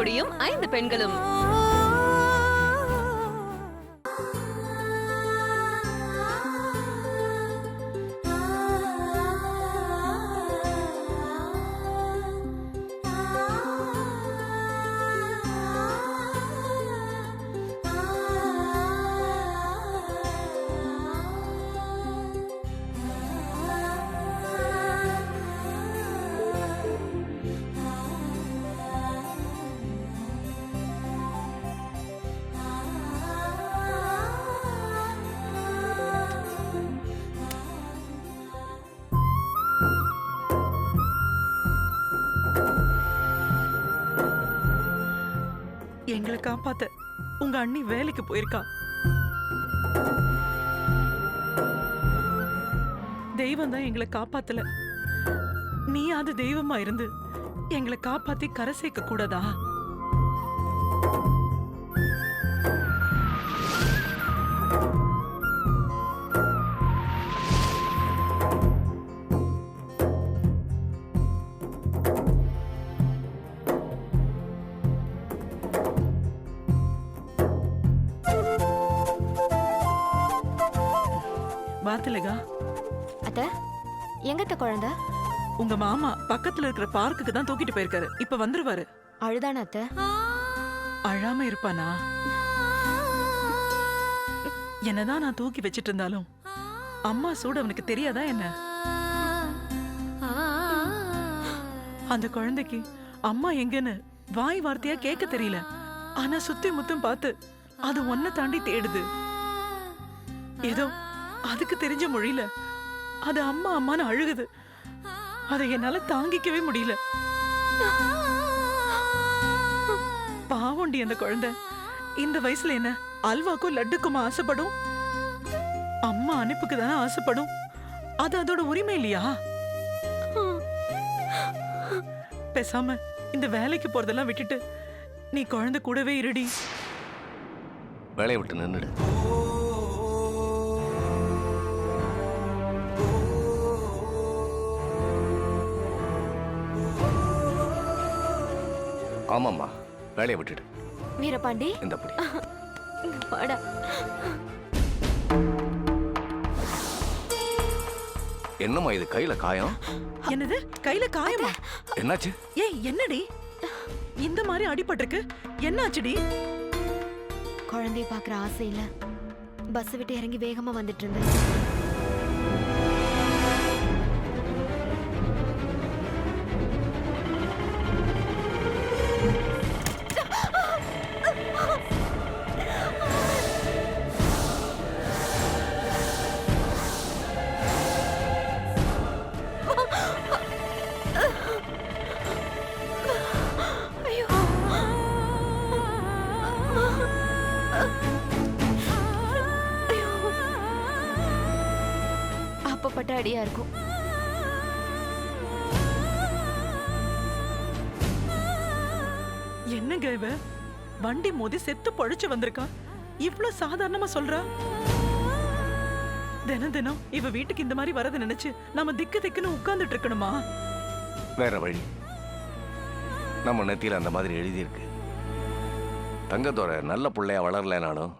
கொடியும் 5 பெண்களும். எங்களை காப்பாத்த உங்க அண்ணி வேலைக்கு போயிருக்கா. தெய்வம் தான் எங்களை காப்பாத்தல. நீ அது தெய்வமா இருந்து எங்களை காப்பாத்தி கரை சேர்க்க கூடாதா? பாத்துலகா, அத்த எங்கத்த குழந்தை? உங்க மாமா பக்கத்துல இருக்கிற பார்க்குக்கு தான் தூக்கிட்டு போயிருக்காரு. இப்ப வந்துருவாரு. அழுதான அத்த? அழாம இருப்பானா? என்னதான் நான் தூக்கி வச்சிட்டு இருந்தாலும் அம்மா சூடு அவனுக்கு தெரியாதா என்ன? அந்த குழந்தைக்கு அம்மா எங்கன்னு வாய் வார்த்தையா கேட்க தெரியல. ஆனா சுத்தி முத்தும் பார்த்து அது ஒன்ன தாண்டி தேடுது. ஏதோ அதுக்கு தெரிஞ்ச மொழியில அது அம்மா அம்மான்னு அழுகுது. அதை என்னால தாங்கிக்கவே முடியல. பாவண்டி அந்த குழந்தை. இந்த வயசுல என்ன அல்வாக்கும் லட்டுக்குமா ஆசைப்படும்? அம்மா அனுப்புக்கு தானே ஆசைப்படும். அது அதோட உரிமை இல்லையா? பேசாம இந்த வேலைக்கு போறதெல்லாம் விட்டுட்டு நீ குழந்தை கூடவே இருடி. வேலையை விட்டு நின்னுடு. ஆமாம்மா, வேலையை விட்டுடு. வீரபாண்டி, இந்த படி. வாடா. என்னம்மா இது கையில காயம்? என்னது கையில காயமா? என்னாச்சு? ஏய் என்னடி இந்த மாதிரி அடிபட்டிருக்கு? என்னாச்சுடி? குழந்தைய பாக்குற ஆசையில பஸ் விட்டு இறங்கி வேகமா வந்துட்டு இருந்தேன். அப்பப்பட்ட அடியா இருக்கும். என்னங்க இவ வண்டி மோதி செத்து பொழைச்சு வந்திருக்கா. இவ்வளவு சாதாரணமா சொல்றா. தினம் தினம் இவ வீட்டுக்கு இந்த மாதிரி வரத நினைச்சு நம்ம திக்கு திக்குன்னு உட்கார்ந்துட்டு இருக்கணுமா? வேற வழி. நம்ம நெத்தியில அந்த மாதிரி எழுதியிருக்கு. தங்கத்தோட நல்ல பிள்ளையா வளரலனாலும்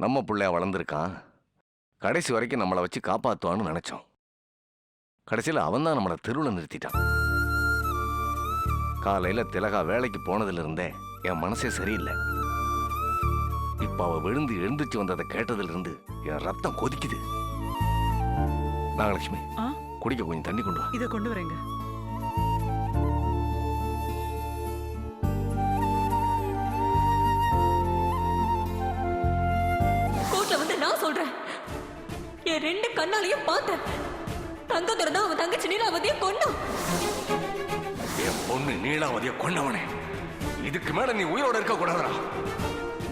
நம்ம பிள்ளையா வளர்ந்துருக்கான். கடைசி வரைக்கும் நம்மளை வச்சு காப்பாற்றுவான்னு நினைச்சோம். கடைசியில் அவன் தான் நம்மளை தெருவில் நிறுத்திட்டான். காலையில் திலகா வேலைக்கு போனதிலிருந்தே என் மனசே சரியில்லை. இப்போ அவள் விழுந்து எழுந்துச்சு வந்ததை கேட்டதிலிருந்து என் ரத்தம் கொதிக்குது. நாகலட்சுமி, குடிக்க கொஞ்சம் தண்ணி கொண்டு வா. இதை கொண்டு வரேங்க. கோர்ட்ல வந்து நான் சொல்றேன், என் 2 கண்ணாலையும் பார்த்தேன். தங்கத்தோட தான் அவன் தங்கச்சி நீலாவதியை கொன்னான். என் பொண்ணு நீலாவதியை கொன்னவனே, இதுக்கு மேல நீ உயிரோட இருக்க கூடாதுடா.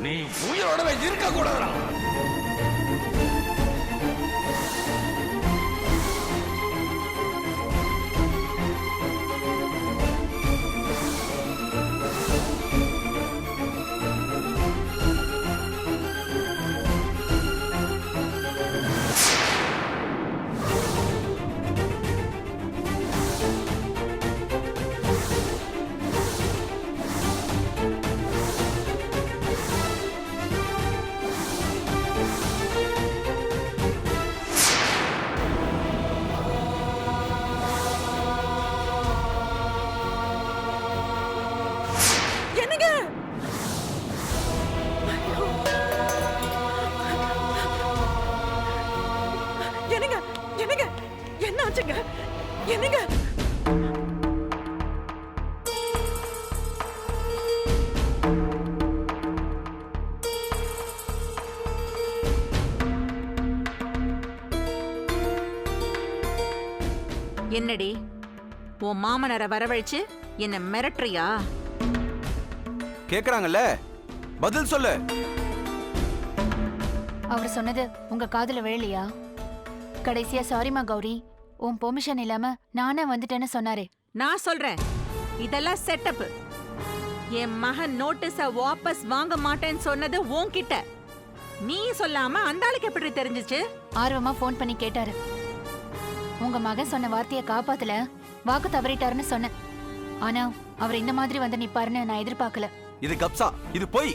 நீ உயிரோடவே இருக்க கூடாதுடா. என்ன ஆச்சுங்க? என்னங்க? என்னடி உன் மாமனாரை வரவழைச்சு என்ன மிரட்டுறியா? கேக்குறாங்கல்ல, பதில் சொல்லு. அவர் சொன்னது உங்க காதுல விழலையா? கடைசியா சாரிமா கௌரி, உன் பெர்மிஷன் இல்லாம நானே வந்துட்டேன்னு சொன்னாரே. நான் சொல்றேன், இதெல்லாம் செட்டப். என் மகன் நோட்டீஸ வாபஸ் வாங்க மாட்டேன்னு சொன்னது உன்கிட்ட. நீ சொல்லாம அந்த ஆளுக்கு எப்படி தெரிஞ்சிச்சு? ஆர்வமா ஃபோன் பண்ணி கேட்டாரு. உங்க மகன் சொன்ன வார்த்தையை காப்பாத்தல, வாக்கு தவறிட்டாருன்னு சொன்னேன். ஆனா அவர் இந்த மாதிரி வந்து நிப்பாருன்னு நான் எதிர்பார்க்கல. இது கப்சா, இது போய்.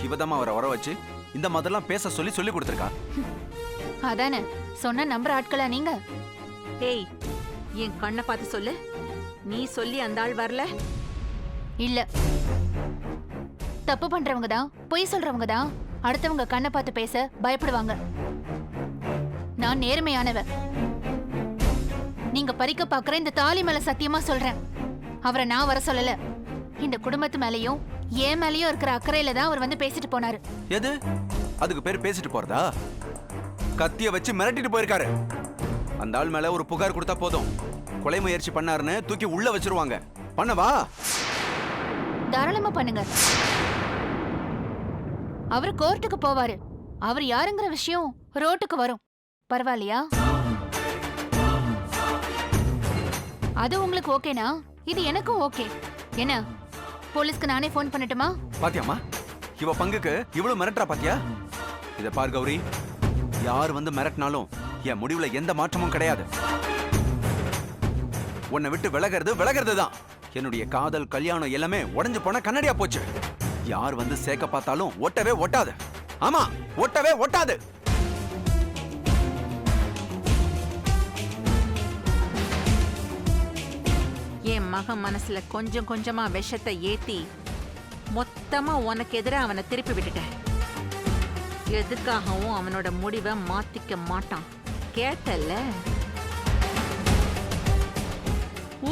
இவதமா அவரை வர வச்சு இந்த மாதிரிலாம் பேச சொல்லி சொல்லி கொடுத்துருக்கா. அதானே சொன்ன நம்புற ஆட்களா நீங்க? ஏய், என் கண்ணை பார்த்து சொல்லு. நீ சொல்லி அந்த ஆள் வரல? இல்ல, தப்பு பண்றவங்க தான், பொய் சொல்றவங்க தான் அடுத்தவங்க கண்ணை பார்த்து பேச பயப்படுவாங்க. நான் நேர்மையானவ. நீங்க பறிக்க பாக்குற இந்த தாலி மேல சத்தியமா சொல்றேன், அவரை நான் வர சொல்லல. இந்த குடும்பத்து மேலயும் என் மேலயும் இருக்கிற அக்கறையில தான் அவர் வந்து பேசிட்டு போனாரு. எது அதுக்கு பேர் பேசிட்டு போறதா? கத்திய வச்சு மிரட்டிட்டு போயிருக்காரு. அந்த ஆள் மேல ஒரு புகார் கொடுத்தா போதும், கொலை முயற்சி பண்ணாருன்னு தூக்கி உள்ள வச்சிருவாங்க. பண்ணவா? தாராளமா பண்ணுங்க. அவர் கோர்ட்டுக்கு போவாரு. அவர் யாருங்கிற விஷயம் ரோட்டுக்கு வரும். பரவாயில்லையா? அது உங்களுக்கு ஓகேனா? இது எனக்கும் ஓகே. என்ன, போலீஸ்க்கு நானே போன் பண்ணட்டுமா? பாத்தியாமா, இவ பங்குக்கு இவ்வளவு மிரட்டா பாத்தியா? இத பார் கௌரி, யார் வந்து மிரட்டினாலும் என் முடிவுல எந்த மாற்றமும் கிடையாது. உன்னை விட்டு விலகிறது தான். என்னுடைய காதல், கல்யாணம் எல்லாமே உடைஞ்சு போன கண்ணடியா போச்சு. யார் வந்து சேர்க்க பார்த்தாலும் ஒட்டவே ஒட்டாது. ஆமா, ஒட்டவே ஒட்டாது. என் மகன் மனசுல கொஞ்சம் கொஞ்சமா விஷத்தை ஏத்தி மொத்தமா உனக்கு எதிராக அவனை திருப்பி விட்டுட்டேன். எதுக்காகவும் அவனோட முடிவை மாத்திக்க மாட்டான். கேட்டல்ல?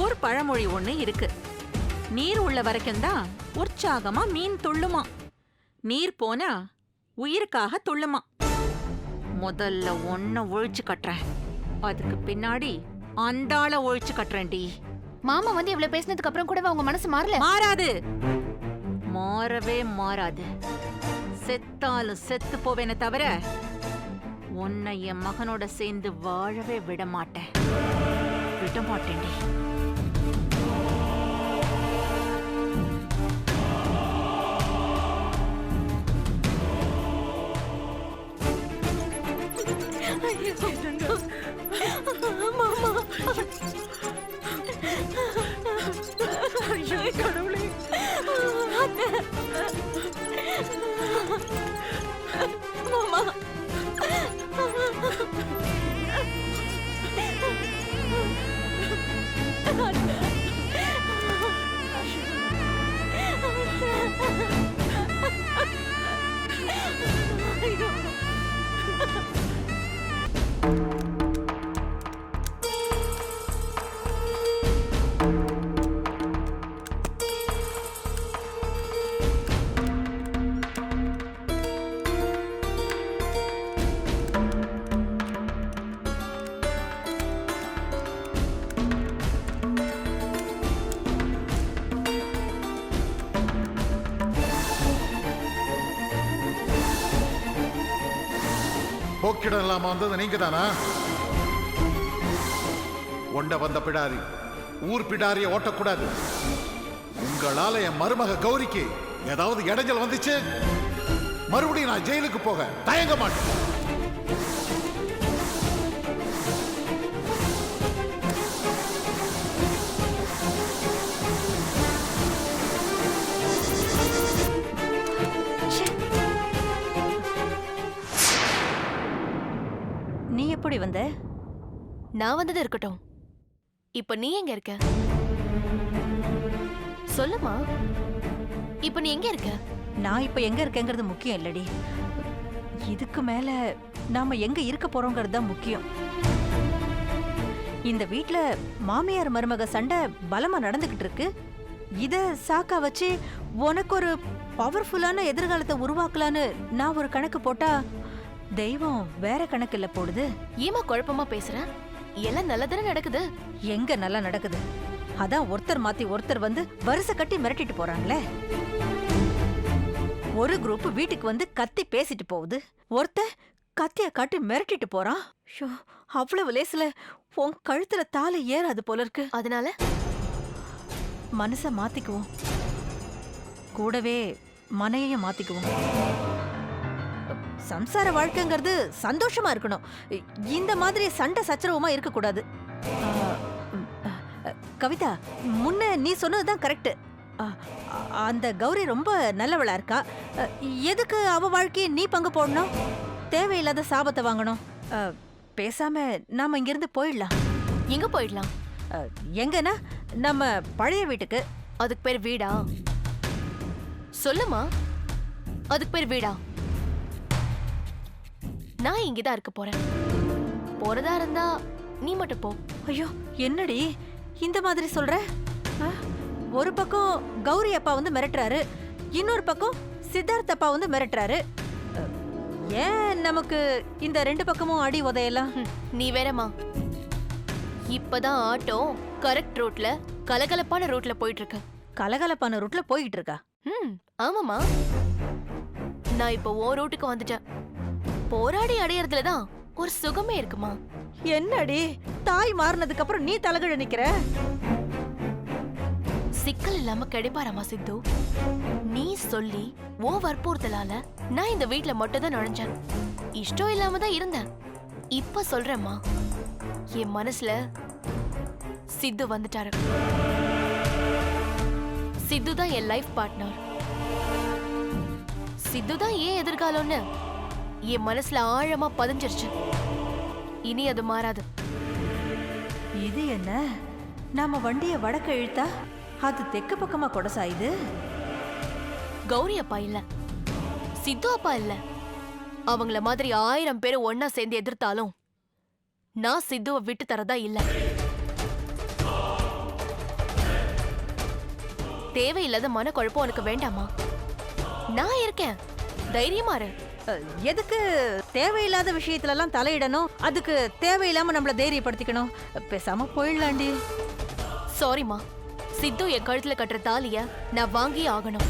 ஊர் பழமொழி ஒண்ணு இருக்கு, நீர் உள்ள வரைக்கும் தான் உற்சாகமா மீன் துள்ளுமா, நீர் போனா உயிருக்காக துள்ளுமா. முதல்ல ஒன்ன ஒழிச்சு கட்டுறேன், அதுக்கு பின்னாடி அந்த ஆளை ஒழிச்சு கட்டுறேன்டி. மாமா வந்து இவ்வளவு பேசினதுக்கு அப்புறம் கூட உங்க மனசு மாறல? மாறாது, மாறவே மாறாது. செத்தாலும் செத்து போவேனே தவிர உன்னை என் மகனோட சேர்ந்து வாழவே விட மாட்டேன். விட மாட்டேன்டி. ஐயோ கடவுளே! மாமா, போக்கிடம் இல்லாம வந்தது நீங்க தானா? ஒண்ட வந்த பிடாரி ஊர் பிடாரிய ஓட்டக்கூடாது. உங்களால என் மருமக கௌரிக்கு ஏதாவது இடைஞ்சல் வந்துச்சு, மறுபடியும் நான் ஜெயிலுக்கு போக தயங்க மாட்டேன். நீ எப்படி வந்த? நான் வந்தது இருக்கட்டும், இப்ப நீ எங்க இருக்க? சொல்லுமா, இப்ப நீ எங்க இருக்க? நான் இப்ப எங்க இருக்கேங்கிறது முக்கியம் இல்லடி. இதுக்கு மேல நாம எங்க இருக்க போறோங்கிறது தான் முக்கியம். இந்த வீட்ல மாமியார் மருமக சண்டை பலமா நடந்துகிட்டு இருக்கு. இத சாக்கா வச்சு உனக்கு ஒரு பவர்ஃபுல்லான எதிர்காலத்தை உருவாக்கலான்னு நான் ஒரு கணக்கு போட்டா தெய்வம் வேற கணக்கு இல்ல போடுது. ஏமா குழப்பமா பேசுற? எல்லாம் நல்லதானே நடக்குது. எங்க நல்லா நடக்குது? அதான் ஒருத்தர் மாத்தி ஒருத்தர் வந்து வரிசை கட்டி மிரட்டிட்டு போறாங்களே. ஒரு குரூப் வீட்டுக்கு வந்து கத்தி பேசிட்டு போகுது, ஒருத்தர் கத்திய காட்டி மிரட்டிட்டு போறான். ஷோ, அவ்வளவு லேசுல உன் கழுத்துல தாலி ஏறாது போல இருக்கு. அதனால மனச மாத்திக்குவோம், கூடவே மனையையும் மாத்திக்குவோம். சம்சார வாழ்க்கைங்கிறது சந்தோஷமா இருக்கணும். இந்த மாதிரி சண்டை சச்சரவுமா இருக்கக்கூடாது. கவிதா, முன்ன நீ சொன்னதுதான் கரெக்ட். அந்த கௌரி ரொம்ப நல்லவளா இருக்கா. எதுக்கு அவ வாழ்க்கையை நீ பங்கு போடணும்? தேவையில்லாத சாபத்தை வாங்கணும். பேசாம நாம இங்கிருந்து போயிடலாம். எங்க போயிடலாம்? எங்கன்னா நம்ம பழைய வீட்டுக்கு. அதுக்கு பேர் வீடா? சொல்லுமா, அதுக்கு பேர் வீடா? நான் இங்கதான் இருக்க போறேன். போறதா இருந்தா நீ மட்டும் போ. ஐயோ, என்னடி இந்த மாதிரி சொல்ற? ஒரு பக்கம் கௌரி அப்பா வந்து மிரட்டுறாரு, இன்னொரு பக்கம் சித்தார்த் அப்பா வந்து மிரட்டுறாரு. ஏன் நமக்கு இந்த ரெண்டு பக்கமும் அடி உதையலாம்? நீ வேறமா, இப்பதான் ஆட்டோ கரெக்ட் ரூட்ல கலகலப்பான ரூட்ல போயிட்டு இருக்கு. கலகலப்பான ரூட்ல போயிட்டு இருக்கா? ஆமாமா, நான் இப்போ ஓ ரூட்டுக்கு வந்துட்டேன். போராடி அடையறதுலதான் ஒரு சுகமே இருக்குமா. என்னடி தாய் மாறினதுக்கு அப்புறம் நீ தலகழ நிக்கிற? சிக்கல் இல்லாம கிடைப்பாராமா சித்து? நீ சொல்லி ஓ வற்புறுத்தலால நான் இந்த வீட்ல மட்டும் தான் நுழைஞ்சேன். இஷ்டம் இல்லாம தான் இருந்தேன். இப்ப சொல்றேம்மா, என் மனசுல சித்து வந்துட்டாரு. சித்து தான் என் லைஃப் பார்ட்னர். சித்து தான் ஏன் எதிர்காலம்னு என் மனசுல ஆழமா பதிஞ்சிருச்சு. இனி அது மாறாது. இது என்ன, நாம வண்டிய வடக்க இழுத்தா அது தெற்கு பக்கமா கொடசாயுது. கௌரி அப்பா இல்ல, சித்து அப்பா இல்ல, அவங்கள மாதிரி 1000 பேர் ஒன்னா சேர்ந்து எதிர்த்தாலும் நான் சித்துவை விட்டு தரதா இல்ல. தேவையில்லாத மனக்குழப்பம் உனக்கு வேண்டாமா? நான் இருக்கேன், தைரியமா இரு. எதுக்கு தேவையில்லாத விஷயத்துல எல்லாம் தலையிடணும்? அதுக்கு தேவையில்லாம நம்மள தைரியப்படுத்திக்கணும். பேசாம போயிடலாண்டி. சாரிமா, சித்து என் கழுத்துல கட்டுற தாலிய நான் வாங்கியே ஆகணும்.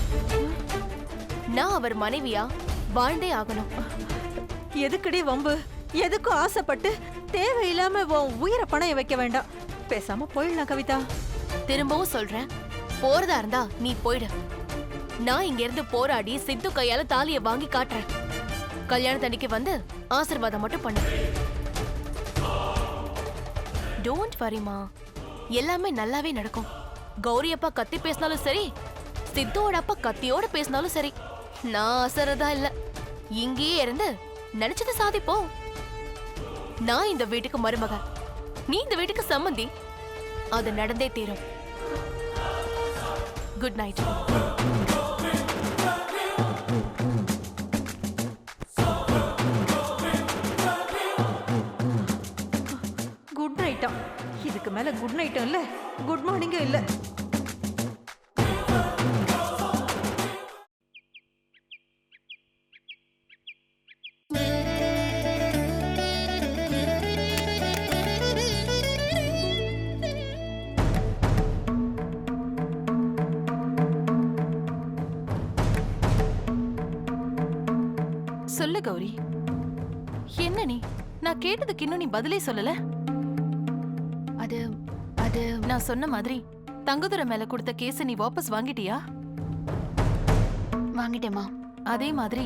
நான் அவர் மனைவியா வாழ்ந்தே ஆகணும். எதுக்குடி வம்பு? எதுக்கும் ஆசைப்பட்டு தேவையில்லாம உயிரை பணைய வைக்க வேண்டாம். பேசாம போயிடலாம் கவிதா. திரும்பவும் சொல்றேன், போறதா இருந்தா நீ போயிடு. நான் இங்க இருந்து போராடி சித்து கையால தாலிய வாங்கி காட்டுறேன். கல்யாணத்தன்னைக்கு வந்து ஆசீர்வாதம் மட்டும் பண்ணு. டோன்ட் வரிமா, எல்லாமே நல்லாவே நடக்கும். கௌரி அப்பா கத்தி பேசினாலும் சரி, சித்துவோட அப்பா கத்தியோட பேசினாலும் சரி, நான் அசரதா இல்ல. இங்கேயே இருந்து நினைச்சதை சாதிப்போம். நான் இந்த வீட்டுக்கு மருமக, நீ இந்த வீட்டுக்கு சம்மந்தி. அது நடந்தே தீரும். Good night. குட் நைட்டா? இதுக்கு மேல குட் நைட்டும் இல்ல, குட் மார்னிங்கும் இல்ல. சொல்லு கௌரி, என்ன நீ? நான் கேட்டதுக்கு இன்னும் நீ பதிலே சொல்லல. அது அது நான் சொன்ன மாதிரி தங்கதுரை மேல கொடுத்த கேஸ நீ வாபஸ் வாங்கிட்டியா? வாங்கிட்டேமா. அதே மாதிரி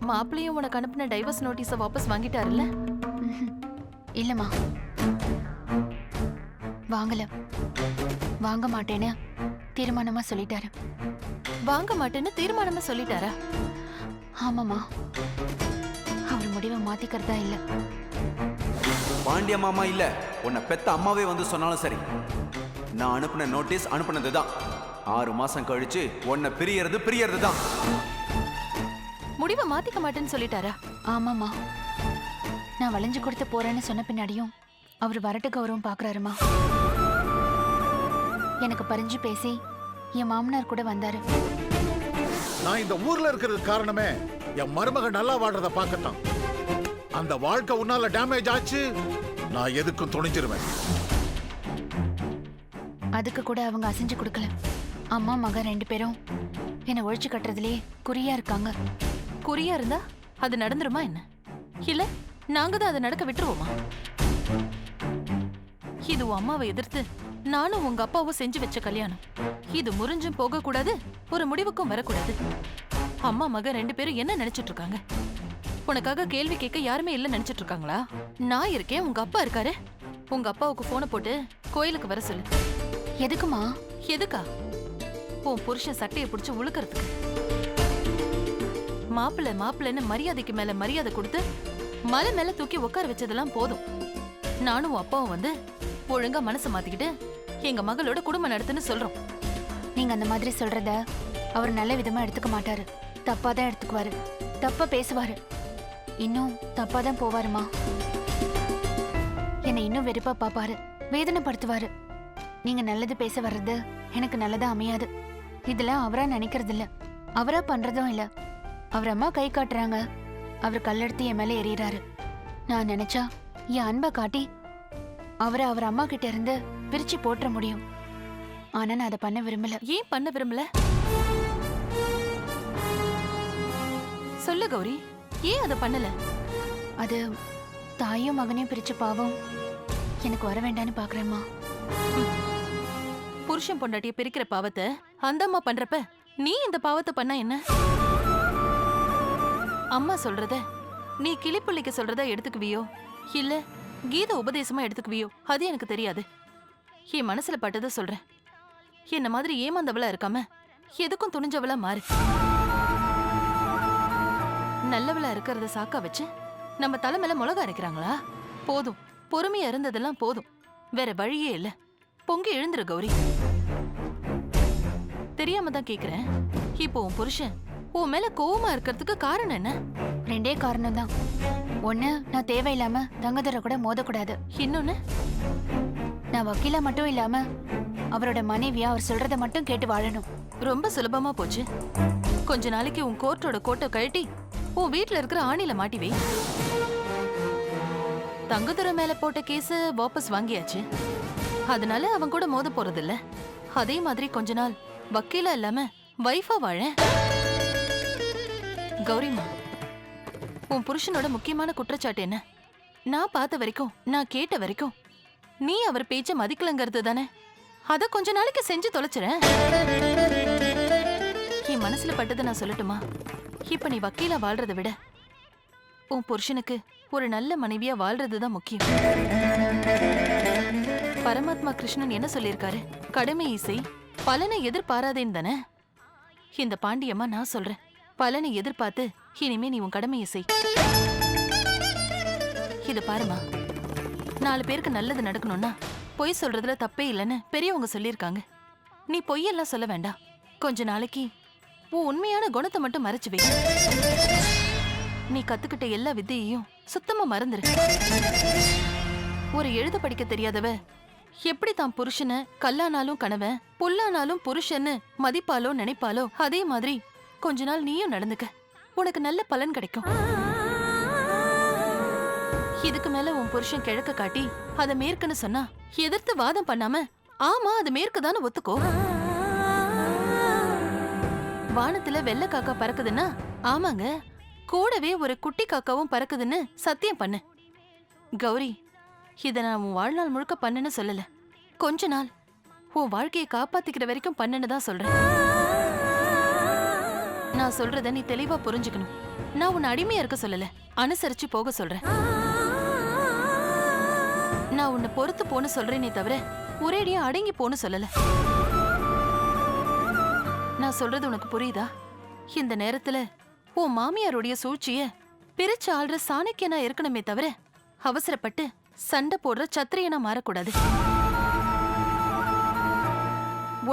மாப்பிள்ளையும் உனக்கு அனுப்பின டைவர்ஸ் நோட்டீஸ வாபஸ் வாங்கிட்டாருல்ல? இல்லம்மா, வாங்கல. வாங்க மாட்டேன்னு தீர்மானமா சொல்லிட்டாரு. வாங்க மாட்டேன்னு தீர்மானமா சொல்லிட்டாரா? ஆமாமா, அவர் முடிவை மாத்திக்கிறதா இல்ல. பாண்டிய மாமா இல்ல, உன்னை பெத்த அம்மாவே வந்து சொன்னாலும் சரி, நான் அனுப்பின நோட்டீஸ் அனுப்புனதுதான். 6 மாசம் கழிச்சு உன்னை பிரியறது தான். முடிவை மாத்திக்க மாட்டேன்னு சொல்லிட்டாரா? ஆமாமா, நான் வளைஞ்சு கொடுத்து போறேன்னு சொன்ன பின்னாடியும் அவர் வரட்டு கௌரவம் பாக்குறாருமா. எனக்கு பறிஞ்சு பேசி என் மாமனார் கூட வந்தாரு. நான் இந்த ஊர்ல இருக்கிறது காரணமே என் மருமக நல்லா வாழ்றத பார்க்கத்தான். அந்த வாழ்க்கை உன்னால டேமேஜ் ஆச்சு, நான் எதுக்கும் துணிஞ்சிருவேன். அதுக்கு கூட அவங்க அசைஞ்சு கொடுக்கல. அம்மா மக 2 பேரும் என்னை ஒழிச்சு கட்டுறதுலயே குறியா இருக்காங்க. குறியா இருந்தா அது நடந்துருமா என்ன? இல்ல நாங்க தான் அதை நடக்க விட்டுருவோமா? இது உன் அம்மாவை எதிர்த்து நானும் உங்க அப்பாவும் செஞ்சு வச்ச கல்யாணம். இது முறிஞ்சும் போக கூடாது, ஒரு முடிவுக்கும் வரக்கூடாது. அம்மா மக 2 பேரும் என்ன நினைச்சிட்டு இருக்காங்க? உனக்காக கேள்வி கேட்க யாருமே இல்ல நினைச்சிட்டு இருக்காங்களா? நான் இருக்கேன், உங்க அப்பா இருக்காரு. உங்க அப்பாவுக்கு போனை போட்டு கோயிலுக்கு வர சொல்லு. எதுக்குமா? எதுக்கா? உன் புருஷன் சட்டையை பிடிச்சு உழுக்கிறதுக்கு. மாப்பிள்ளை மாப்பிள்ளைன்னு மரியாதைக்கு மேல மரியாதை கொடுத்து மலை மேல தூக்கி உட்கார வச்சதெல்லாம் போதும். நானும் உன் அப்பாவும் வந்து ஒழுங்கா மனசை மாத்திக்கிட்டு எங்க மகளோட குடும்பம் நடத்துன்னு சொல்றோம். நீங்க அந்த மாதிரி சொல்றத அவர் நல்ல விதமா எடுத்துக்க மாட்டாரு. தப்பா தான் எடுத்துக்குவாரு, தப்பா பேசுவாரு, இன்னும் தப்பா தான் போவாருமா. என்னை இன்னும் வெறுப்பா பாப்பாரு, வேதனைப்படுத்துவாரு. நீங்க நல்லது பேச வர்றது எனக்கு நல்லதா அமையாது. இதெல்லாம் அவரா நினைக்கிறது இல்ல, அவரா பண்றதும் இல்ல. அவர் அம்மா கை காட்டுறாங்க, அவர் கல்லெடுத்து என் மேல எறிகிறாரு. நான் நினைச்சா என் அன்பை காட்டி அவரை அவர் அம்மா கிட்ட இருந்து பிரிச்சு போட்டுற முடியும். ஆனா நான் அதை பண்ண விரும்பல. ஏன் பண்ண விரும்பல? சொல்லு கௌரி, ஏன் அதை பண்ணல? அது தாயும் மகனையும் பிரிச்சு பாவம் எனக்கு வர வேண்டான்னு பாக்குறேம்மா. புருஷன் பொண்டாட்டிய பிரிக்கிற பாவத்தை அந்த அம்மா பண்றப்ப நீ இந்த பாவத்தை பண்ணா என்ன? அம்மா சொல்றத நீ கிளிப்புள்ளிக்கு சொல்றத எடுத்துக்குவியோ இல்ல கீத உபதேசமா எடுத்துக்குவியோ அது எனக்கு தெரியாது. என் மனசுல பட்டதை சொல்றேன். என்ன மாதிரி ஏமாந்தவளா இருக்காம எதுக்கும் துணிஞ்சவளா மாறு. நல்லவளா இருக்கிறத சாக்கா வச்சு நம்ம தலை மேல மிளகா அரைக்கிறாங்களா? போதும், பொறுமையா இருந்ததெல்லாம் போதும், வேற வழியே இல்ல. பொங்கி எழுந்துரு கௌரி. தெரியாம தான் கேக்குறேன், இப்போ உன் புருஷன் உன் மேல கோவமா இருக்கிறதுக்கு காரணம் என்ன? 2 காரணம் தான். ஒண்ணு, நான் தேவையில்லாம தங்கதுரை கூட மோதக்கூடாது. இன்னொன்னு, நான் வக்கீலா மட்டும் இல்லாம அவரோட மனைவியா அவர் சொல்றத மட்டும் கேட்டு வாழணும். ரொம்ப சுலபமா போச்சு. கொஞ்ச நாளைக்கு உன் கோர்ட்டோட கோட்டை கழட்டி உன் வீட்டுல இருக்கிற ஆணில மாட்டி வை. தங்கதுரை மேல போட்ட கேஸ வாபஸ் வாங்கியாச்சு, அதனால அவன் கூட மோத போறது இல்ல. அதே மாதிரி கொஞ்ச நாள் வக்கீலா இல்லாம வைஃபா வாழ. கௌரிமா, உன் புருஷனோட முக்கியமான குற்றச்சாட்டு என்ன? நான் பார்த்த வரைக்கும், நான் கேட்ட வரைக்கும் நீ அவர் பேச்ச மதிக்கலங்கிறது தானே? அத கொஞ்ச நாளைக்கு செஞ்சு தொலைச்சிறேன். என் மனசுல பட்டதை நான் சொல்லட்டுமா? இப்ப நீ வக்கீலா வாழ்றதை விட உன் புருஷனுக்கு ஒரு நல்ல மனைவியா வாழ்றதுதான் முக்கியம். பரமாத்மா கிருஷ்ணன் என்ன சொல்லியிருக்காரு? கடமை இசை, பலனை எதிர்பாராதேன்னு தானே? இந்த பாண்டியம்மா நான் சொல்றேன், பலனை எதிர்பார்த்து இனிமே நீ உன் கடமையை செய். இத பாருமா, 4 பேருக்கு நல்லது நடக்கணும்னா பொய் சொல்றதுல தப்பே இல்லைன்னு பெரியவங்க சொல்லியிருக்காங்க. நீ பொய்யெல்லாம் சொல்ல வேண்டாம். கொஞ்ச நாளைக்கு உன் உண்மையான குணத்தை மட்டும் மறைச்சு வை. நீ கத்துக்கிட்ட எல்லா வித்தையையும் சுத்தமா மறந்துரு. ஒரு எழுத படிக்க தெரியாதவ எப்படி தான் புருஷனை கல்லானாலும் கணவன், புல்லானாலும் புருஷன்னு மதிப்பாலோ நினைப்பாலோ, அதே மாதிரி கொஞ்ச நாள் நீயும் நடந்துக்க, உனக்கு நல்ல பலன் கிடைக்கும். இதுக்கு மேல உன் புருஷன் கிழக்க காட்டி அத மேற்குன்னு சொன்னா எதிர்த்து வாதம் பண்ணாம ஆமா அது மேற்குதான்னு ஒத்துக்கோ. வானத்துல வெள்ளை காக்கா பறக்குதுன்னா ஆமாங்க, கூடவே ஒரு குட்டி காக்காவும் பறக்குதுன்னு சத்தியம் பண்ணு. கௌரி, இத நான் உன் வாழ்நாள் முழுக்க பண்ணுன்னு சொல்லல, கொஞ்ச நாள் உன் வாழ்க்கையை காப்பாத்திக்கிற வரைக்கும் பண்ணுன்னு தான் சொல்றேன். நான் சொல்றத நீ தெளிவா புரிஞ்சுக்கணும். நான் உன்னை அடிமையா இருக்க சொல்லல, அனுசரிச்சு போக சொல்றேன். நான் உன்னை பொறுத்து போன்னு சொல்றேனே தவிர ஒரேடியா அடங்கி போன்னு சொல்லல. நான் சொல்றது உனக்கு புரியுதா? இந்த நேரத்துல உன் மாமியாருடைய சூழ்ச்சிய பிரிச்சு ஆள்ற சாணக்கியனா இருக்கணுமே தவிர அவசரப்பட்டு சண்டை போடுற சத்திரியனா மாறக்கூடாது.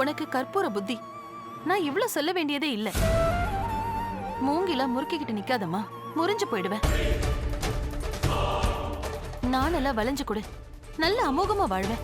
உனக்கு கற்பூர புத்தி, நான் இவ்ளோ சொல்ல வேண்டியதே இல்ல. மூங்கில முறுக்கிக்கிட்டு நிக்காதம்மா, முறிஞ்சு போயிடுவேன். நானெல்லாம் வளைஞ்சு கொடு, நல்ல அமோகமா வாழ்வேன்.